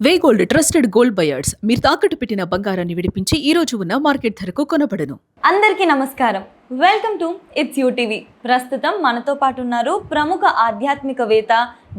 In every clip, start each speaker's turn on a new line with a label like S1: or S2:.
S1: వేగోల్డ్ trusted gold buyers మీరు తాకట్టు పెట్టిన బంగారాన్ని విడిపించి ఈ రోజు ఉన్న మార్కెట్ ధరకు కొనబడను.
S2: అందరికీ నమస్కారం. Welcome to it's UTV. ప్రస్తుతం మనతో పాటు ఉన్నారు ప్రముఖ ఆధ్యాత్మికవేత్త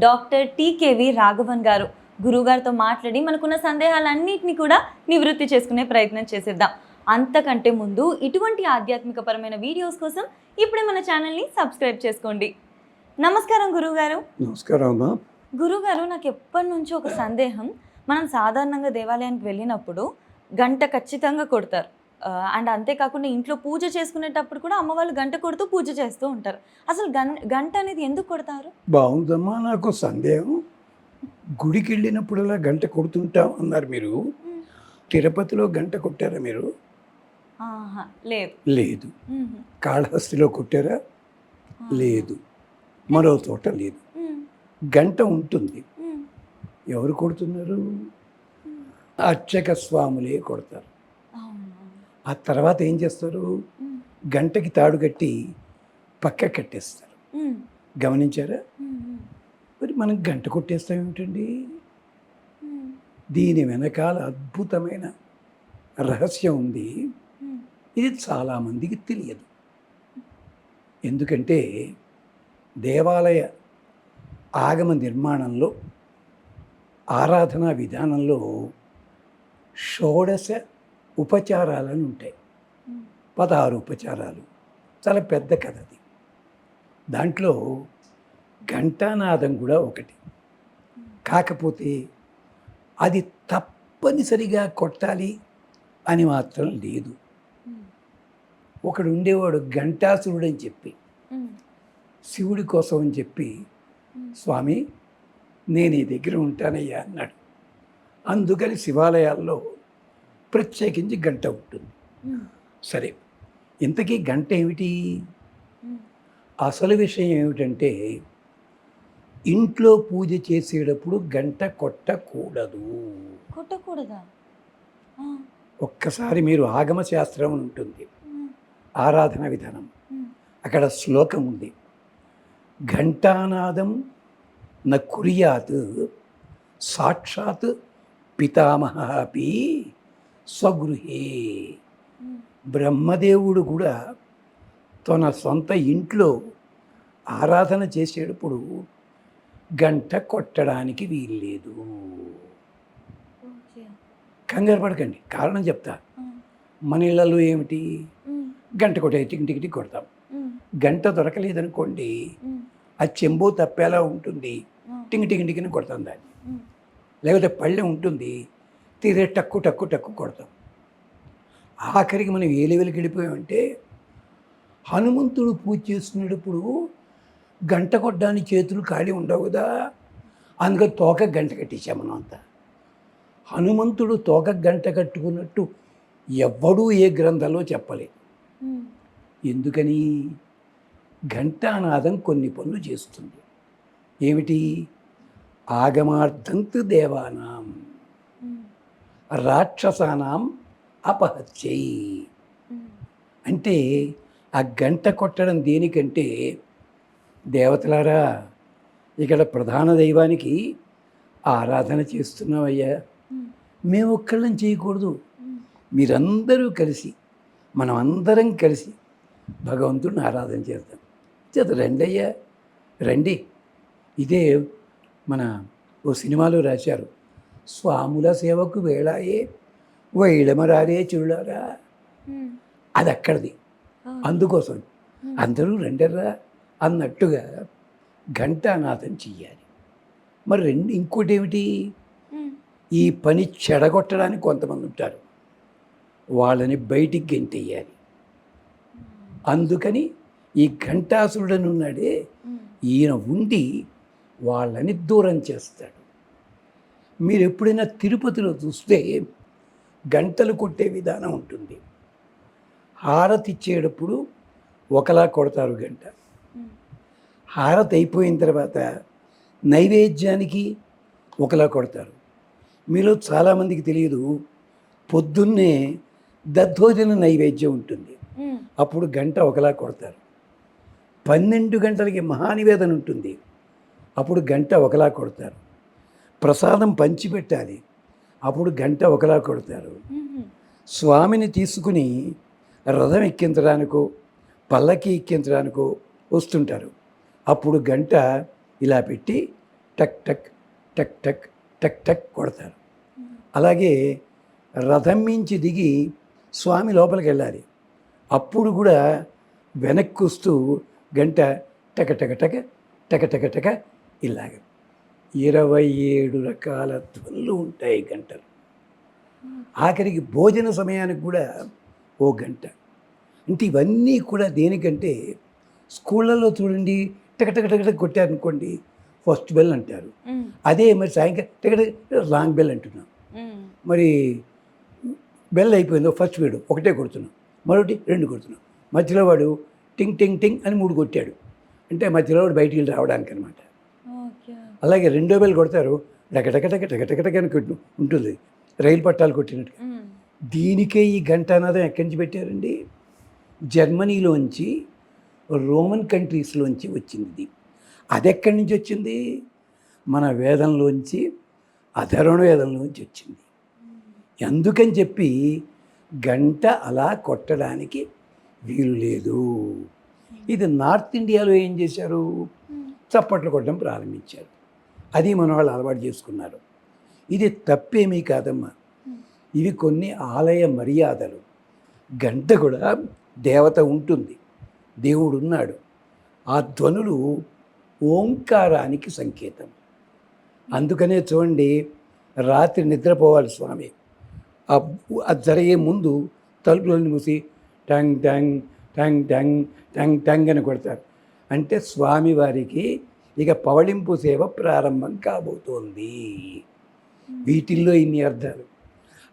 S2: డాక్టర్ టీకేవి రాఘవన్ గారు. గురువుగారితో మాట్లాడి మనకున్న సందేహాలన్నింటినీ కూడా నివృత్తి చేసుకునే ప్రయత్నం చేసేద్దాం. అంతకంటే ముందు ఇటువంటి ఆధ్యాత్మికపరమైన వీడియోస్ కోసం ఇప్పుడే మన ఛానల్ని సబ్స్క్రైబ్ చేసుకోండి. నమస్కారం గురువుగారు.
S3: నమస్కారం అమ్మా.
S2: గురువుగారు, నాకు ఎప్పటి నుంచో ఒక సందేహం. మనం సాధారణంగా దేవాలయానికి వెళ్ళినప్పుడు గంట ఖచ్చితంగా కొడతారు. అండ్ అంతేకాకుండా ఇంట్లో పూజ చేసుకునేటప్పుడు కూడా అమ్మవాళ్ళు గంట కొడుతూ పూజ చేస్తూ ఉంటారు. అసలు గంట అనేది ఎందుకు కొడతారు?
S3: బాగుందమ్మా. నాకు సందేహం. గుడికి వెళ్ళినప్పుడల్లా గంట కొడుతుంటాం అన్నారు మీరు. తిరుపతిలో గంట కొట్టారా మీరు?
S2: లేదు.
S3: లేదు. కాళహస్తిలో కొట్టారా? లేదు. మరో చోట లేదు. గంట ఉంటుంది. ఎవరు కొడుతున్నారు? అర్చక స్వాములే కొడతారు. ఆ తర్వాత ఏం చేస్తారు? గంటకి తాడు కట్టి పక్క కట్టేస్తారు. గమనించారా? మరి మనం గంట కొట్టేస్తాం ఏమిటండి? దీని వెనకాల అద్భుతమైన రహస్యం ఉంది. ఇది చాలామందికి తెలియదు. ఎందుకంటే దేవాలయ ఆగమ నిర్మాణంలో, ఆరాధనా విధానంలో షోడశ ఉపచారాలని ఉంటాయి. 16 ఉపచారాలు. చాలా పెద్ద కథ అది. దాంట్లో ఘంటానాదం కూడా ఒకటి. కాకపోతే అది తప్పనిసరిగా కొట్టాలి అని మాత్రం లేదు. ఒకడు ఉండేవాడు ఘంటాసురుడు అని చెప్పి, శివుడి కోసం అని చెప్పి, స్వామి నేను ఈ దగ్గర ఉంటానయ్యా అన్నాడు. అందుకని శివాలయాల్లో ప్రత్యేకించి గంట ఉంటుంది. సరే, ఇంతకీ గంట ఏమిటి? అసలు విషయం ఏమిటంటే, ఇంట్లో పూజ చేసేటప్పుడు గంట కొట్టకూడదు.
S2: కొట్టకూడదా?
S3: ఒక్కసారి మీరు ఆగమ శాస్త్రం ఉంటుంది, ఆరాధన విధానం, అక్కడ శ్లోకం ఉంది. ఘంటానాదం న కుర్యాత్ సాక్షాత్ పితామహపి స్వగృహే. బ్రహ్మదేవుడు కూడా తన సొంత ఇంట్లో ఆరాధన చేసేటప్పుడు గంట కొట్టడానికి వీల్లేదు. కంగారు పడకండి, కారణం చెప్తా. మన ఇళ్ళలో ఏమిటి? గంట కొట్టే టిక్ టిక్ టిక్ కొడతాం. గంట దొరకలేదనుకోండి, ఆ చెంబు తప్పేలా ఉంటుంది, టింగ్ టింగ్ టింగ్ని కొడతాం దాన్ని. లేకపోతే పళ్ళెం ఉంటుంది, తీరే టక్కు టక్కు టక్కు కొడతాం. ఆఖరికి మనం ఏ లెవెల్కి వెళ్ళిపోయామంటే, హనుమంతుడు పూజ చేస్తున్నప్పుడు గంట కొట్టడానికి చేతులు ఖాళీ ఉండవు కదా, అందుకని తోక గంట కట్టించాం మనం అంతా. హనుమంతుడు తోక గంట కట్టుకున్నట్టు ఎవ్వడూ ఏ గ్రంథంలో చెప్పలేదు. ఎందుకని? ఘంటానాదం కొన్ని పనులు చేస్తుంది. ఏమిటి? ఆగమార్థంతు దేవానాం రాక్షసానాం అపహత్యై. అంటే ఆ గంట కొట్టడం దేనికంటే, దేవతలారా ఇక్కడ ప్రధాన దైవానికి ఆరాధన చేస్తున్నామయ్యా, మేము ఒక్కళ్ళం చేయకూడదు, మీరందరూ కలిసి, మనం అందరం కలిసి భగవంతుడిని ఆరాధన చేద్దాం. చేత రండి అయ్యా, రండి. ఇదే మన ఓ సినిమాలో రాశారు, స్వాముల సేవకు వేళాయే వైళమరారే చెడులారా. అది అక్కడిది. అందుకోసం అందరూ రండర్రా అన్నట్టుగా ఘంటానాదం చెయ్యాలి. మరి ఇంకోటి ఏమిటి? ఈ పని చెడగొట్టడానికి కొంతమంది ఉంటారు, వాళ్ళని బయటికి గెంటేయాలి. అందుకని ఈ ఘంటాసురుడని ఉన్నాడే, ఈయన ఉండి వాళ్ళని దూరం చేస్తాడు. మీరు ఎప్పుడైనా తిరుపతిలో చూస్తే గంటలు కొట్టే విధానం ఉంటుంది. హారతి ఇచ్చేటప్పుడు ఒకలా కొడతారు గంట. హారతి అయిపోయిన తర్వాత నైవేద్యానికి ఒకలా కొడతారు. మీలో చాలామందికి తెలియదు, పొద్దున్నే దద్దోజన నైవేద్యం ఉంటుంది, అప్పుడు గంట ఒకలా కొడతారు. 12 గంటలకి మహానివేదన ఉంటుంది, అప్పుడు గంట ఒకలా కొడతారు. ప్రసాదం పంచిపెట్టాలి, అప్పుడు గంట ఒకలా కొడతారు. స్వామిని తీసుకుని రథం ఎక్కించడానికో పల్లకి ఎక్కించడానికో వస్తుంటారు. అప్పుడు గంట ఇలా పెట్టి టక్ టక్ టక్ టక్ టక్ టక్ కొడతారు. అలాగే రథం మించి దిగి స్వామి లోపలికి వెళ్ళాలి. అప్పుడు కూడా వెనక్కి వస్తూ గంట టక టక టక టక టక టక ఇలాగ 27 రకాల ధ్వనులు ఉంటాయి గంటలు. ఆఖరికి భోజన సమయానికి కూడా ఓ గంట. అంటే ఇవన్నీ కూడా దేనికంటే స్కూళ్ళల్లో చూడండి టక టక టక టక కొట్టారనుకోండి ఫస్ట్ బెల్ అంటారు. అదే మరి సాయంకాలం టక టక లాంగ్ బెల్ అంటున్నాం. మరి బెల్ అయిపోయిందో ఫస్ట్ వీడు ఒకటే కొడుతున్నాం, మరొకటి 2 కొడుతున్నాం, మధ్యలో వాడు టింగ్ టింగ్ టింగ్ అని 3 కొట్టాడు అంటే మధ్యలో వాడు బయటికి వెళ్ళి రావడానికి అనమాట. అలాగే రెండో బెల్ కొడతారు టకటకటక టకటకటక అని ఉంటుంది, రైలు పట్టాలు కొట్టినట్టుగా. దీనికే ఈ ఘంటానాదం ఎక్కడి నుంచి పెట్టారండి? జర్మనీలోంచి, రోమన్ కంట్రీస్లోంచి వచ్చింది. అది ఎక్కడి నుంచి వచ్చింది? మన వేదంలోంచి, అధర్వణ వేదంలోంచి వచ్చింది. అందుకని చెప్పి గంట అలా కొట్టడానికి వీలు లేదు. ఇది నార్త్ ఇండియాలో ఏం చేశారు? చప్పట్లు కొట్టడం ప్రారంభించారు. అది మన వాళ్ళు అలవాటు చేసుకున్నారు. ఇది తప్పేమీ కాదమ్మా. ఇవి కొన్ని ఆలయ మర్యాదలు. గంట కూడా దేవత ఉంటుంది, దేవుడు ఉన్నాడు. ఆ ధ్వనులు ఓంకారానికి సంకేతం. అందుకనే చూడండి, రాత్రి నిద్రపోవాలి స్వామి, అది జరిగే ముందు తలుపులను మూసి టంగ్ టంగ్ టంగ్ టంగ్ టంగ్ టంగ్ అని కొడతారు. అంటే స్వామివారికి ఇక పవళింపు సేవ ప్రారంభం కాబోతోంది. వీటిల్లో ఇన్ని అర్థాలు.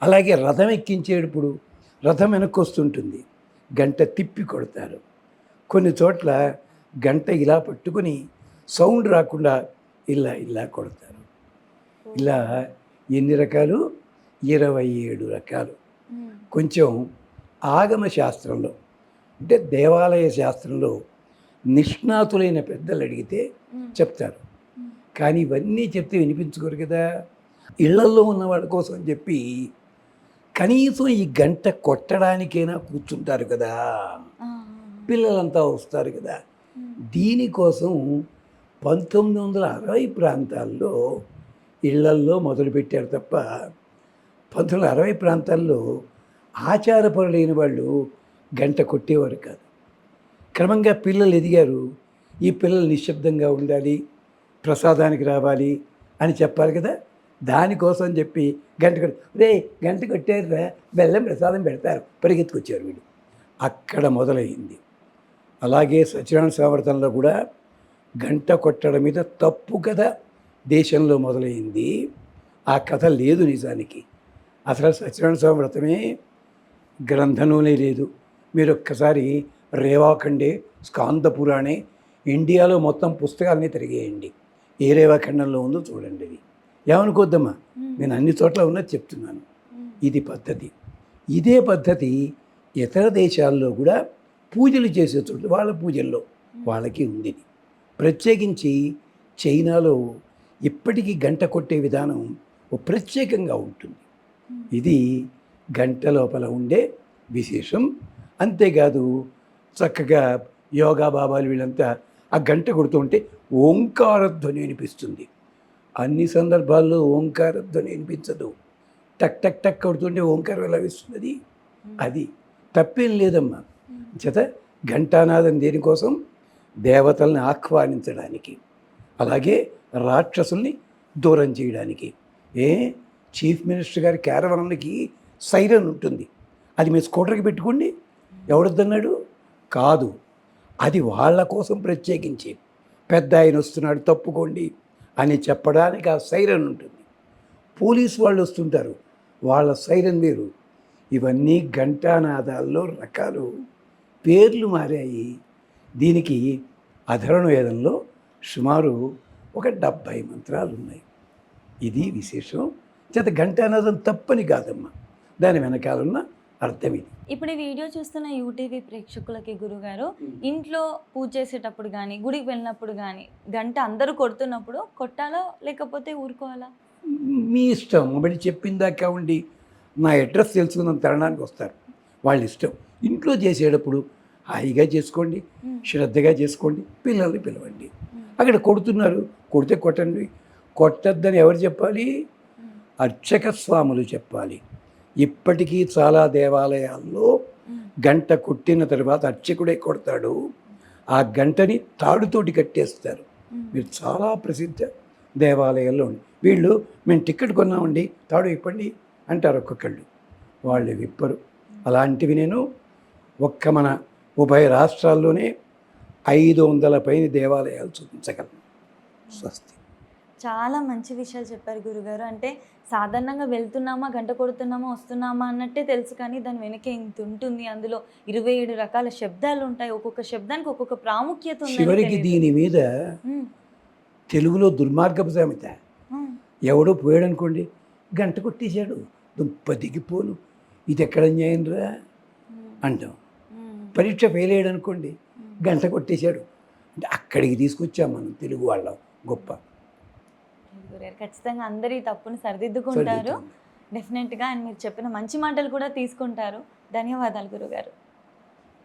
S3: అలాగే రథం ఎక్కించేటప్పుడు రథం వెనక్కి వస్తుంటుంది, గంట తిప్పి కొడతారు. కొన్ని చోట్ల గంట ఇలా పట్టుకొని సౌండ్ రాకుండా ఇలా ఇలా కొడతారు. ఇలా ఎన్ని రకాలు? 27 రకాలు. కొంచెం ఆగమ శాస్త్రంలో అంటే దేవాలయ శాస్త్రంలో నిష్ణాతులైన పెద్దలు అడిగితే చెప్తారు. కానీ ఇవన్నీ చెప్తే వినిపించుకోరు కదా. ఇళ్లల్లో ఉన్న వాళ్ళ కోసం చెప్పి కనీసం ఈ గంట కొట్టడానికైనా కూర్చుంటారు కదా, పిల్లలంతా వస్తారు కదా. దీనికోసం 1960 ప్రాంతాల్లో ఇళ్లల్లో మొదలుపెట్టారు తప్ప 1960 ప్రాంతాల్లో ఆచారపరులైన వాళ్ళు గంట కొట్టేవారు కాదు. క్రమంగా పిల్లలు ఎదిగారు. ఈ పిల్లలు నిశ్శబ్దంగా ఉండాలి, ప్రసాదానికి రావాలి అని చెప్పాలి కదా. దానికోసం చెప్పి గంట రే గంట కొట్టారురా, బెల్లం ప్రసాదం పెడతారు, పరిగెత్తుకొచ్చారు వీడు. అక్కడ మొదలైంది. అలాగే సత్యనారాయణ సంవర్తనలో కూడా గంట కొట్టడం మీద తప్పు కథ దేశంలో మొదలైంది. ఆ కథ లేదు నిజానికి. అసలు సత్యనారాయణ స్వామి వ్రతమే గ్రంథంలోనే లేదు. మీరు ఒక్కసారి రేవాఖండే, స్కాంద పురాణే, ఇండియాలో మొత్తం పుస్తకాలని తిరిగేయండి, ఏ రేవాఖండంలో ఉందో చూడండి. అది ఏమనుకోద్దమ్మా, నేను అన్ని చోట్ల ఉన్నది చెప్తున్నాను. ఇది పద్ధతి. ఇదే పద్ధతి ఇతర దేశాల్లో కూడా పూజలు చేసే చోట్ల వాళ్ళ పూజల్లో వాళ్ళకి ఉంది. ప్రత్యేకించి చైనాలో ఇప్పటికీ గంట కొట్టే విధానం ప్రత్యేకంగా ఉంటుంది. ఇది గంట లోపల ఉండే విశేషం. అంతేకాదు చక్కగా యోగా బాబాలు వీళ్ళంతా ఆ గంట కొడుతుంటే ఓంకారధ్వని వినిపిస్తుంది. అన్ని సందర్భాల్లో ఓంకారధ్వని వినిపించదు. టక్ టక్ టక్ కొడుతుంటే ఓంకారం ఎలా విస్తుంది? అది తప్పేం లేదమ్మా. చేత ఘంటానాదం దేనికోసం? దేవతల్ని ఆహ్వానించడానికి, అలాగే రాక్షసుల్ని దూరం చేయడానికి. చీఫ్ మినిస్టర్ గారి క్యారవన్లకి సైరన్ ఉంటుంది, అది మీ స్కూటర్కి పెట్టుకోండి, ఎవడొద్దన్నాడు? కాదు, అది వాళ్ళ కోసం ప్రత్యేకించి పెద్ద ఆయన వస్తున్నాడు తప్పుకోండి అని చెప్పడానికి ఆ సైరన్ ఉంటుంది. పోలీసు వాళ్ళు వస్తుంటారు, వాళ్ళ సైరన్ వేరు. ఇవన్నీ ఘంటానాదాల్లో రకాలు, పేర్లు మారాయి. దీనికి అధర్వణ వేదంలో సుమారు ఒక 70 మంత్రాలు ఉన్నాయి. ఇది విశేషం. చేత ఘంటానాదం తప్పని కాదమ్మా, దాని వెనకాలన్న అర్థం ఇది.
S2: ఇప్పుడు ఈ వీడియో చూస్తున్న యూటీవీ ప్రేక్షకులకి గురుగారు, ఇంట్లో పూజ చేసేటప్పుడు కానీ గుడికి వెళ్ళినప్పుడు కానీ గంట అందరూ కొడుతున్నప్పుడు కొట్టాలా లేకపోతే ఊరుకోవాలా?
S3: మీ ఇష్టం. మరి చెప్పిన దాకా ఉండి నా అడ్రస్ తెలుసుకుందాం తరణానికి వస్తారు. వాళ్ళ ఇష్టం. ఇంట్లో చేసేటప్పుడు హాయిగా చేసుకోండి, శ్రద్ధగా చేసుకోండి, పిల్లల్ని పిలవండి. అక్కడ కొడుతున్నారు, కొడితే కొట్టండి. కొట్టద్దని ఎవరు చెప్పాలి? అర్చక స్వాములు చెప్పాలి. ఇప్పటికీ చాలా దేవాలయాల్లో గంట కొట్టిన తర్వాత అర్చకుడే కొడతాడు. ఆ గంటని తాడుతోటి కట్టేస్తారు. మీరు చాలా ప్రసిద్ధ దేవాలయాల్లో ఉంది. వీళ్ళు మేము టికెట్ కొన్నామండి, తాడు ఇప్పండి అంటారు ఒక్కొక్కళ్ళు. వాళ్ళు విప్పరు. అలాంటివి నేను మన ఉభయ రాష్ట్రాల్లోనే 500 పైన దేవాలయాలు చూపించగలను. స్వస్తి.
S2: చాలా మంచి విషయాలు చెప్పారు గురుగారు. అంటే సాధారణంగా వెళ్తున్నామా, గంట కొడుతున్నామా, వస్తున్నామా అన్నట్టే తెలుసు, కానీ దాని వెనక ఇంత ఉంటుంది. అందులో 27 రకాల శబ్దాలు ఉంటాయి. ఒక్కొక్క శబ్దానికి ఒక్కొక్క ప్రాముఖ్యత ఉందని
S3: చివరికి
S2: తెలీదు.
S3: దీని మీద
S2: ఉమ్,
S3: తెలుగులో దుర్మార్గపు సామెత.
S2: ఉమ్,
S3: ఎవడో పోయాడు అనుకోండి, గంట కొట్టేశాడు, దుంప దిగిపోను, ఇది ఎక్కడ న్యాయం రా అంటాం. పరీక్ష ఫెయిల్ అయ్యాడు అనుకోండి, గంట కొట్టేశాడు అంటే అక్కడికి తీసుకొచ్చాం మనం తెలుగు వాళ్ళం గొప్ప.
S2: గురుగారు ఖచ్చితంగా అందరూ ఈ తప్పుని సరిదిద్దుకుంటారు డెఫినెట్గా. అండ్ మీరు చెప్పిన మంచి మాటలు కూడా తీసుకుంటారు. ధన్యవాదాలు గురుగారు.